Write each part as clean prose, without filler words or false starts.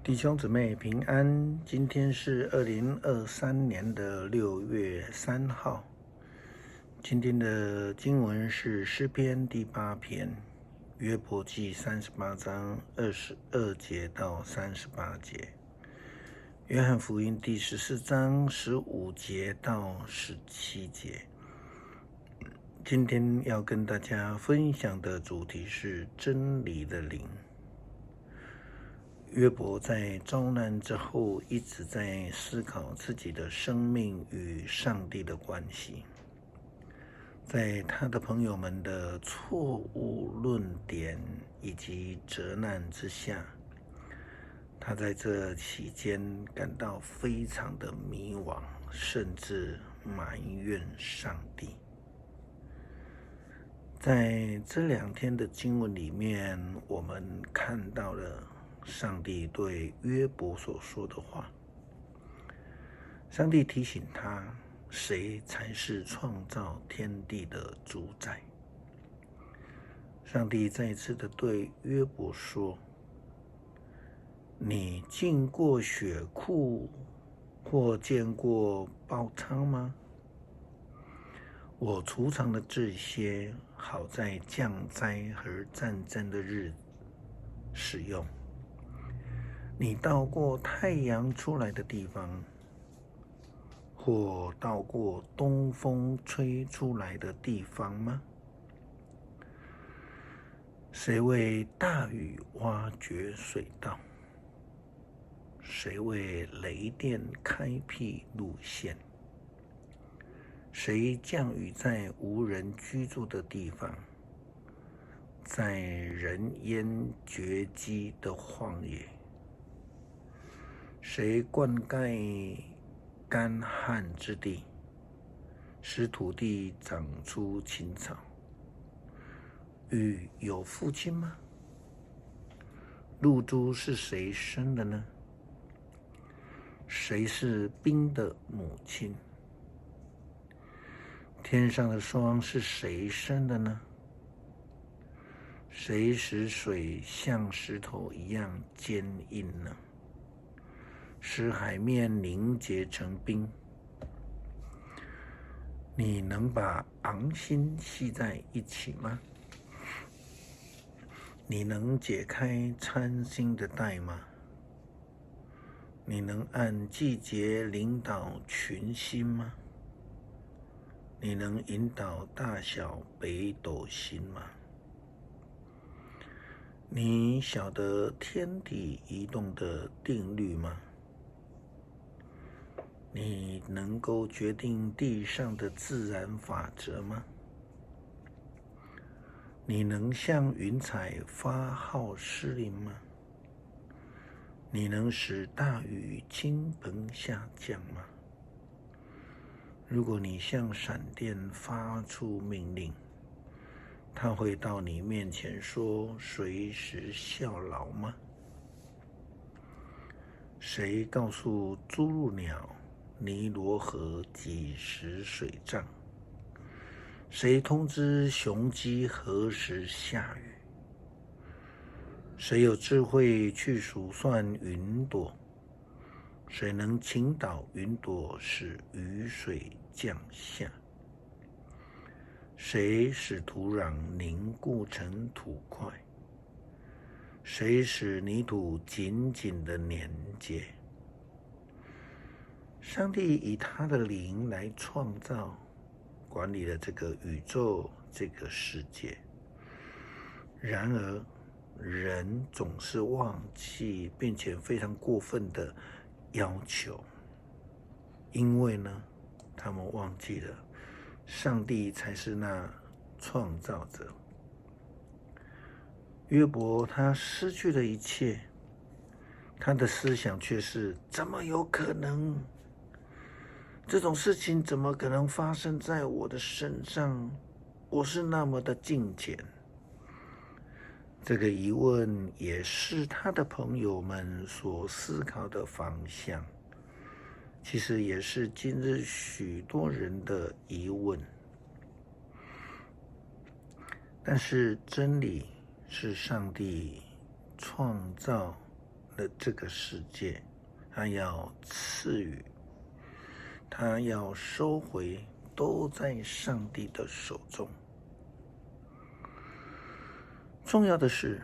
弟兄姊妹平安，今天是2023年的6月3号。今天的经文是诗篇第8篇，约伯记38章22节到38节，约翰福音第14章15节到17节。今天要跟大家分享的主题是真理的灵。约伯在遭难之后，一直在思考自己的生命与上帝的关系。在他的朋友们的错误论点以及责难之下，他在这期间感到非常的迷惘，甚至埋怨上帝。在这2天的经文里面，我们看到了上帝对约伯所说的话。上帝提醒他，谁才是创造天地的主宰。上帝再一次的对约伯说，你进过血库或见过爆仓吗？我储藏了这些，好在降灾和战争的日子使用。你到过太阳出来的地方，或到过东风吹出来的地方吗？谁为大雨挖掘水道？谁为雷电开辟路线？谁降雨在无人居住的地方，在人烟绝迹的荒野？谁灌溉干旱之地，使土地长出青草？雨有父亲吗？露珠是谁生的呢？谁是冰的母亲？天上的霜是谁生的呢？谁使水像石头一样坚硬呢？使海面凝结成冰。你能把昂星系在一起吗？你能解开参星的带吗？你能按季节领导群星吗？你能引导大小北斗星吗？你晓得天体移动的定律吗？你能够决定地上的自然法则吗？你能向云彩发号施令吗？你能使大雨倾盆下降吗？如果你向闪电发出命令，它会到你面前说随时效劳吗？谁告诉朱鹭鸟尼罗河几时水涨？谁通知雄鸡何时下雨？谁有智慧去数算云朵？谁能倾倒云朵使雨水降下？谁使土壤凝固成土块？谁使泥土紧紧地粘结？上帝以他的灵来创造、管理了这个宇宙、这个世界。然而，人总是忘记，并且非常过分的要求，因为呢，他们忘记了上帝才是那创造者。约伯他失去了一切，他的思想却是怎么有可能？这种事情怎么可能发生在我的身上？我是那么的敬虔。这个疑问也是他的朋友们所思考的方向，其实也是今日许多人的疑问。但是真理是上帝创造的这个世界，他要赐予，他要收回，都在上帝的手中。重要的是，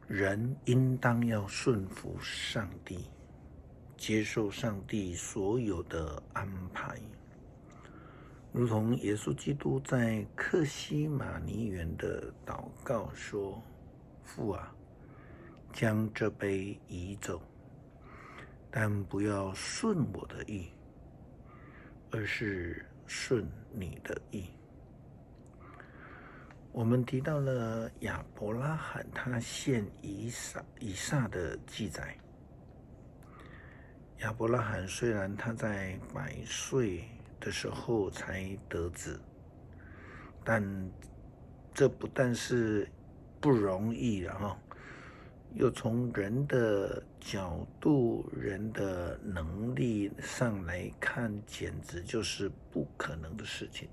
人应当要顺服上帝，接受上帝所有的安排，如同耶稣基督在客西马尼园的祷告说：“父啊，将这杯移走，但不要顺我的意，而是顺你的意。”我们提到了亚伯拉罕他献以撒的记载。亚伯拉罕虽然他在100岁的时候才得子，但这不但是不容易又从人的角度、人的能力上来看，简直就是不可能的事情。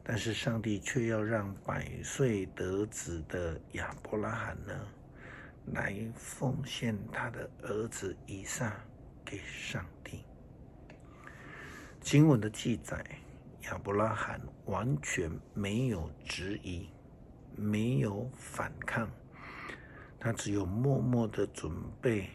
但是上帝却要让100岁得子的亚伯拉罕呢，来奉献他的儿子以撒给上帝。经文的记载，亚伯拉罕完全没有质疑，没有反抗，他只有默默的准备，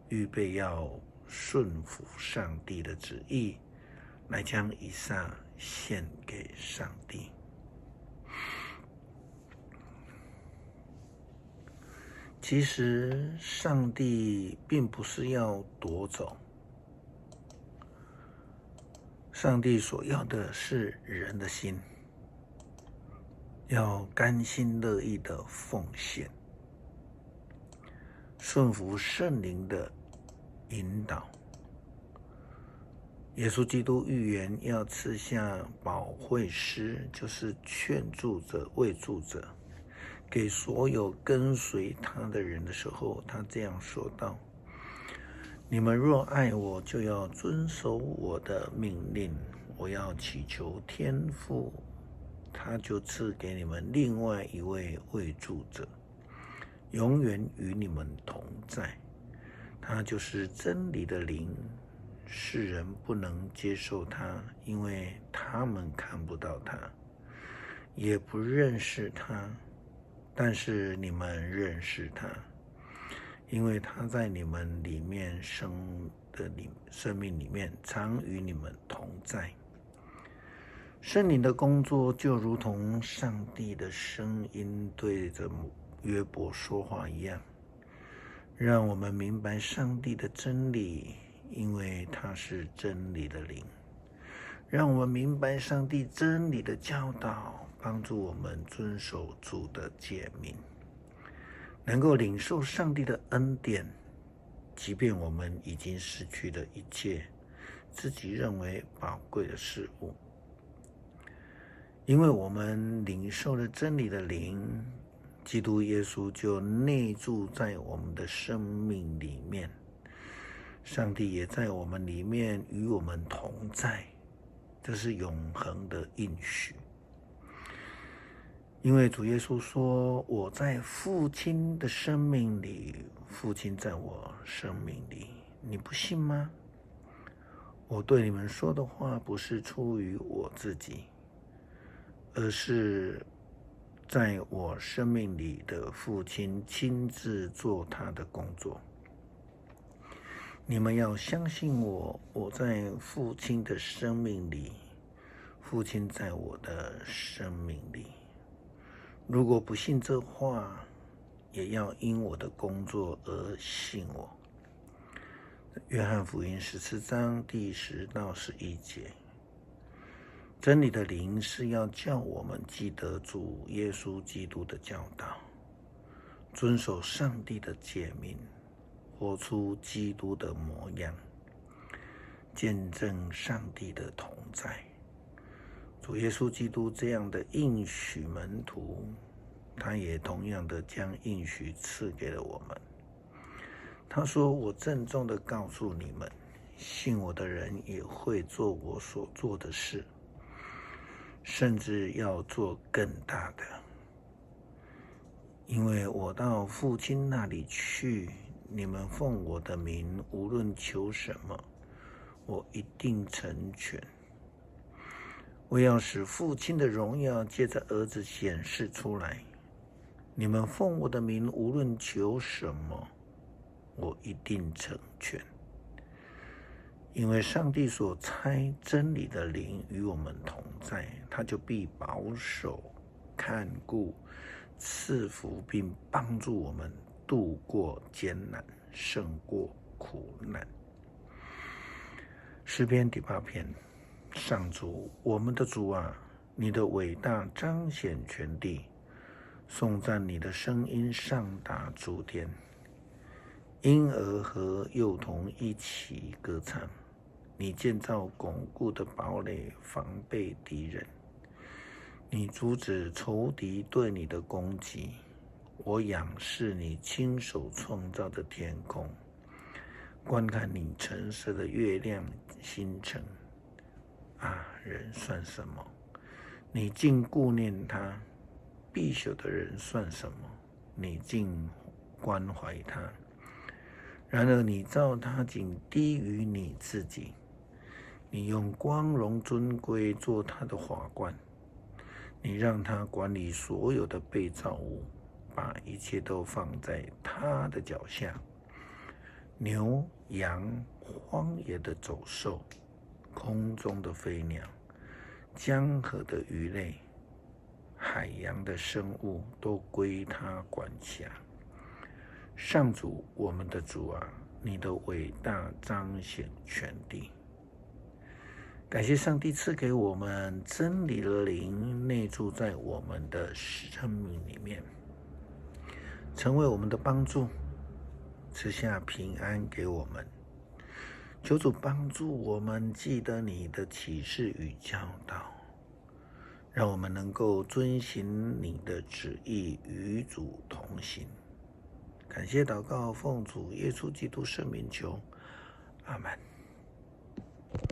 预备要顺服上帝的旨意，来将以撒献给上帝。其实上帝并不是要夺走，上帝所要的是人的心，要甘心乐意的奉献，顺服圣灵的引导。耶稣基督预言要赐下保惠师，就是劝助者、慰助者，给所有跟随他的人的时候，他这样说道：“你们若爱我，就要遵守我的命令。我要祈求天父，他就赐给你们另外一位慰助者，永远与你们同在。他就是真理的灵。世人不能接受他，因为他们看不到他，也不认识他。但是你们认识他，因为他在你们里面生命里面常与你们同在。圣灵的工作就如同上帝的声音对着约伯说话一样，让我们明白上帝的真理，因为他是真理的灵。让我们明白上帝真理的教导，帮助我们遵守主的诫命，能够领受上帝的恩典，即便我们已经失去了一切自己认为宝贵的事物。因为我们领受了真理的灵，基督耶稣就内住在我们的生命里面，上帝也在我们里面与我们同在，这是永恒的应许。因为主耶稣说：“我在父亲的生命里，父亲在我生命里。”你不信吗？我对你们说的话不是出于我自己，而是在我生命里的父亲亲自做他的工作。你们要相信我，我在父亲的生命里，父亲在我的生命里。如果不信这话，也要因我的工作而信我。约翰福音14章第10到11节。真理的灵是要叫我们记得主耶稣基督的教导，遵守上帝的诫命，活出基督的模样，见证上帝的同在。主耶稣基督这样的应许门徒，他也同样的将应许赐给了我们。他说：“我郑重的告诉你们，信我的人也会做我所做的事，甚至要做更大的。因为我到父亲那里去，你们奉我的名，无论求什么，我一定成全。我要使父亲的荣耀借着儿子显示出来。你们奉我的名，无论求什么，我一定成全。因为上帝所差真理的灵与我们同在，他就必保守、看顾、赐福，并帮助我们度过艰难，胜过苦难。诗篇第8篇，上主，我们的主啊，你的伟大彰显全地，颂赞你的声音上达诸天，婴儿和幼童一起歌唱。你建造巩固的堡垒，防备敌人。你阻止仇敌对你的攻击。我仰视你亲手创造的天空，观看你陈设的月亮星辰。啊，人算什么？你竟顾念他；必朽的人算什么？你竟关怀他。然而你造他仅低于你自己。你用光荣尊贵做他的华冠，你让他管理所有的被造物，把一切都放在他的脚下。牛、羊、荒野的走兽，空中的飞鸟，江河的鱼类，海洋的生物，都归他管辖。上主，我们的主啊，你的伟大彰显全地。感谢上帝赐给我们真理的灵，内住在我们的生命里面，成为我们的帮助，赐下平安给我们。求主帮助我们记得你的启示与教导，让我们能够遵行你的旨意，与主同行。感谢祷告，奉主耶稣基督圣名求，阿们。